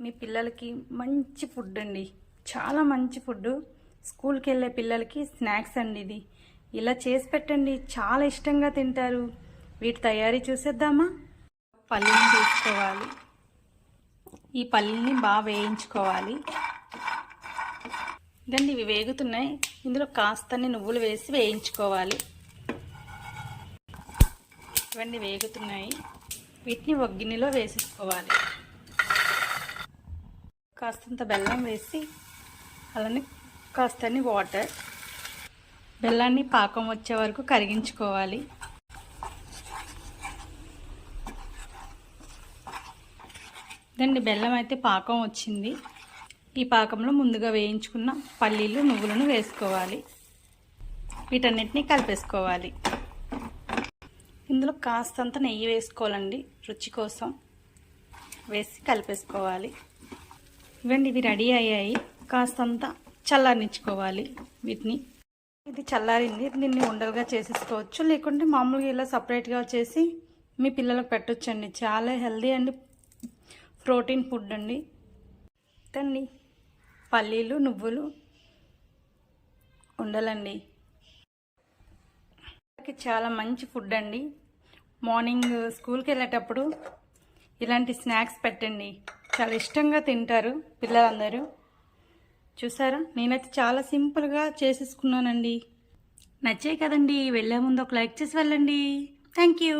మీ పిల్లలకి మంచి ఫుడ్ అండి, చాలా మంచి ఫుడ్. స్కూల్కి వెళ్ళే పిల్లలకి స్నాక్స్ అండి ఇది. ఇలా చేసి పెట్టండి, చాలా ఇష్టంగా తింటారు. వీటి తయారీ చూసేద్దామా? పల్లీని తీసుకోవాలి. ఈ పల్లీని బాగా వేయించుకోవాలి. ఇదండి, ఇవి వేగుతున్నాయి. ఇందులో కాస్తని నువ్వులు వేసి వేయించుకోవాలి. ఇవన్నీ వేగుతున్నాయి. వీటిని ఒక గిన్నెలో వేసేసుకోవాలి. కాస్తంత బెల్లం వేసి అలానే కాస్తని వాటర్, బెల్లాన్ని పాకం వచ్చే వరకు కరిగించుకోవాలి. ఇదండి, బెల్లం అయితే పాకం వచ్చింది. ఈ పాకంలో ముందుగా వేయించుకున్న పల్లీలు నువ్వులను వేసుకోవాలి. వీటన్నిటిని కలిపేసుకోవాలి. ఇందులో కాస్తంత నెయ్యి వేసుకోవాలండి, రుచి కోసం. వేసి కలిపేసుకోవాలి. ఇవండి, ఇవి రెడీ అయ్యాయి. కాస్తంత చల్లారించుకోవాలి వీటిని. ఇది చల్లారింది. దీన్ని ఉండలుగా చేసేసుకోవచ్చు, లేకుంటే మామూలుగా ఇలా సపరేట్గా చేసి మీ పిల్లలకు పెట్టొచ్చండి. చాలా హెల్దీ అండి, ప్రోటీన్ ఫుడ్ అండి. ఇదండి, పల్లీలు నువ్వులు ఉండలండి. చాలా మంచి ఫుడ్ అండి. మార్నింగ్ స్కూల్కి వెళ్ళేటప్పుడు ఇలాంటి స్నాక్స్ పెట్టండి, చాలా ఇష్టంగా తింటారు పిల్లలందరూ. చూసారా, నేనైతే చాలా సింపుల్గా చేసేసుకున్నానండి. నచ్చాయి కదండి. వెళ్ళే ముందు ఒక లైక్ చేసి వెళ్ళండి. Thank you.